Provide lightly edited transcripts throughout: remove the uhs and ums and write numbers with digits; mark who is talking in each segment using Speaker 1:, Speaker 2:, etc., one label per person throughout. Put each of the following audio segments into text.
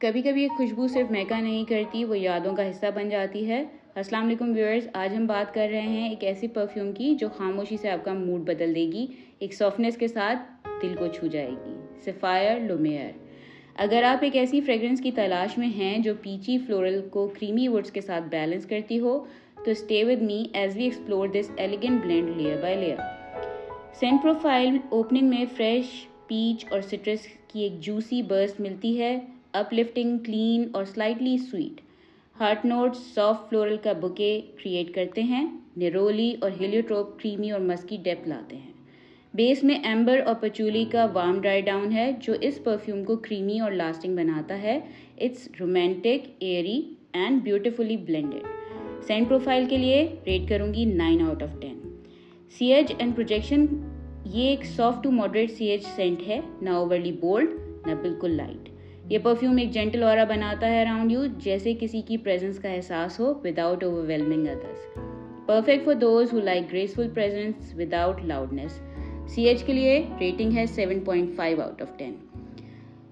Speaker 1: कभी कभी एक खुशबू सिर्फ महका नहीं करती, वो यादों का हिस्सा बन जाती है। अस्सलाम वालेकुम व्यूअर्स, आज हम बात कर रहे हैं एक ऐसी परफ्यूम की जो खामोशी से आपका मूड बदल देगी, एक सॉफ्टनेस के साथ दिल को छू जाएगी। Sapphire Lumière. अगर आप एक ऐसी फ्रेग्रेंस की तलाश में हैं जो पीची फ्लोरल को क्रीमी वुड्स के साथ बैलेंस करती हो, तो stay with me as we explore this elegant blend layer by layer. Scent profile opening में फ्रेश पीच और सिट्रस की एक जूसी बर्स्ट मिलती है, अपलिफ्टिंग, क्लीन और slightly sweet. Heart notes soft floral का बुके क्रिएट करते हैं, निरोली और हेलियोट्रोप क्रीमी और मस्की डेप्थ लाते हैं। बेस में एम्बर और पचूली का वार्म ड्राई डाउन है जो इस परफ्यूम को क्रीमी और लास्टिंग बनाता है। It's romantic, airy and beautifully blended. Scent profile के लिए रेट करूंगी 9 आउट ऑफ 10। सीएज एंड प्रोजेक्शन, ये एक सॉफ्ट टू मॉडरेट सीएज सेंट है, ना ओवरली बोल्ड ना बिल्कुल लाइट। ये परफ्यूम एक जेंटल ऑरा बनाता है अराउंड यू, जैसे किसी की प्रेजेंस का एहसास हो without overwhelming others. Perfect for those who like graceful presence without loudness. CH के लिए रेटिंग है 7.5 आउट ऑफ 10।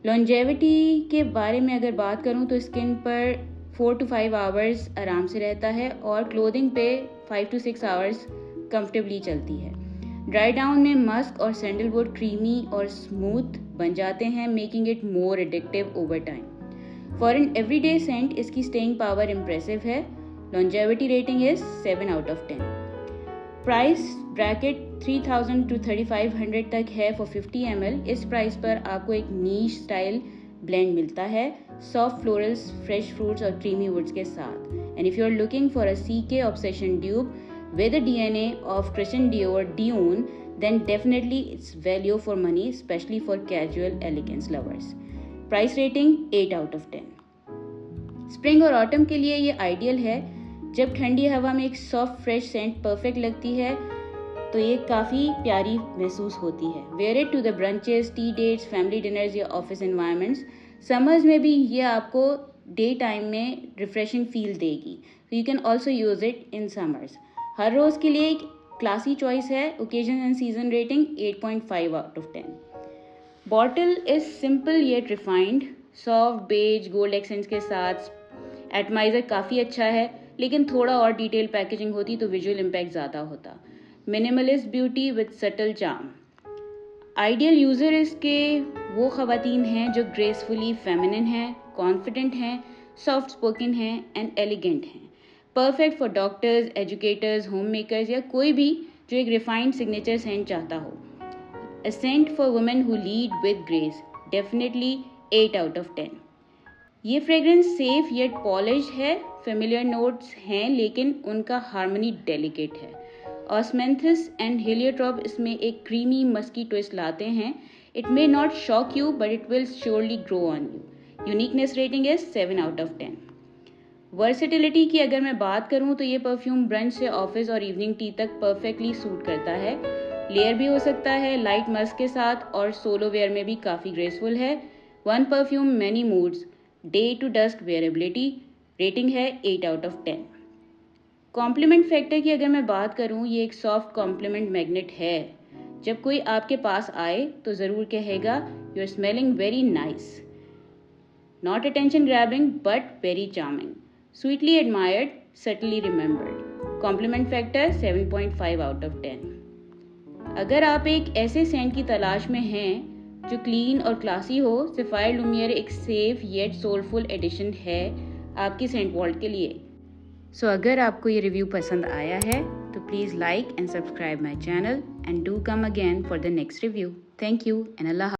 Speaker 1: लॉन्जेविटी के बारे में अगर बात करूं तो स्किन पर 4 to 5 आवर्स आराम से रहता है और क्लोथिंग पे 5 to 6 आवर्स कंफर्टेबली चलती है। ड्राई डाउन में मस्क और सैंडलवुड क्रीमी और स्मूथ बन जाते हैं, making it more addictive over time. For an everyday scent इसकी स्टेइंग पावर इम्प्रेसिव है। Longevity rating is 7 out of 10। Price bracket 3000 to 3500 तक है फॉर 50 ml। इस प्राइस पर आपको एक नीश स्टाइल ब्लेंड मिलता है, सॉफ्ट फ्लोरल्स, फ्रेश फ्रूट्स और क्रीमी वुड्स के साथ। And if you are looking for a CK obsession dupe with the DNA of Christian Dior Dune, then definitely it's value for money, especially for casual elegance lovers. Price rating 8 out of 10. Spring और autumn के लिए ये ideal है। जब ठंडी हवा में एक सॉफ्ट फ्रेश सेंट परफेक्ट लगती है तो ये काफ़ी प्यारी महसूस होती है। Wear it to the brunches, tea dates, family dinners या ऑफिस एनवायरनमेंट्स। समर्स में भी ये आपको डे टाइम में रिफ्रेशिंग फील देगी, so you can also use it in summers. हर रोज़ के लिए एक क्लासी चॉइस है। Occasion and season rating 8.5 out of 10। Bottle is simple yet refined, soft beige gold accents के साथ। एटमाइजर काफ़ी अच्छा है, लेकिन थोड़ा और डिटेल पैकेजिंग होती तो विजुअल इम्पैक्ट ज़्यादा होता। Minimalist beauty with subtle charm. Ideal user इसके वो ख़वातीन हैं जो ग्रेसफुली फेमिनिन हैं, कॉन्फिडेंट हैं, सॉफ्ट स्पोकन हैं एंड एलिगेंट हैं। Perfect for doctors, educators, home makers या कोई भी जो एक रिफाइंड सिग्नेचर सेंट चाहता हो। A sent for women who lead with grace, definitely 8 out of 10। ये फ्रेग्रेंस सेफ येट पॉलिश है, फेमिलियर नोट्स हैं लेकिन उनका हार्मनी डेलिकेट है। ऑस्मेंथिस एंड हेलियोट्रॉप इसमें एक क्रीमी मस्की ट्विस्ट लाते हैं। It may not shock you but it will surely grow on you. Uniqueness rating is 7 out of 10। Versatility की अगर मैं बात करूं तो ये परफ्यूम ब्रंच से ऑफिस और इवनिंग टी तक परफेक्टली सूट करता है। लेयर भी हो सकता है लाइट मस्क के साथ और सोलो वेयर में भी काफ़ी ग्रेसफुल है। One perfume many moods, day to dusk wearability. Rating है 8 आउट ऑफ 10। कॉम्प्लीमेंट फैक्टर की अगर मैं बात करूं, ये एक सॉफ्ट कॉम्प्लीमेंट मैग्नेट है। जब कोई आपके पास आए तो ज़रूर कहेगा you are smelling very nice. Not attention grabbing but very charming. Sweetly admired, subtly remembered. Compliment factor 7.5 out of 10. अगर आप एक ऐसे सेंट की तलाश में हैं जो क्लीन और क्लासी हो, सफ़ायर लुमियर एक सेफ येट सोलफुल एडिशन है आपकी सेंट वॉल्ट के लिए। सो अगर आपको ये रिव्यू पसंद आया है तो please like and subscribe my channel and do come again for the next review. Thank you and Allah.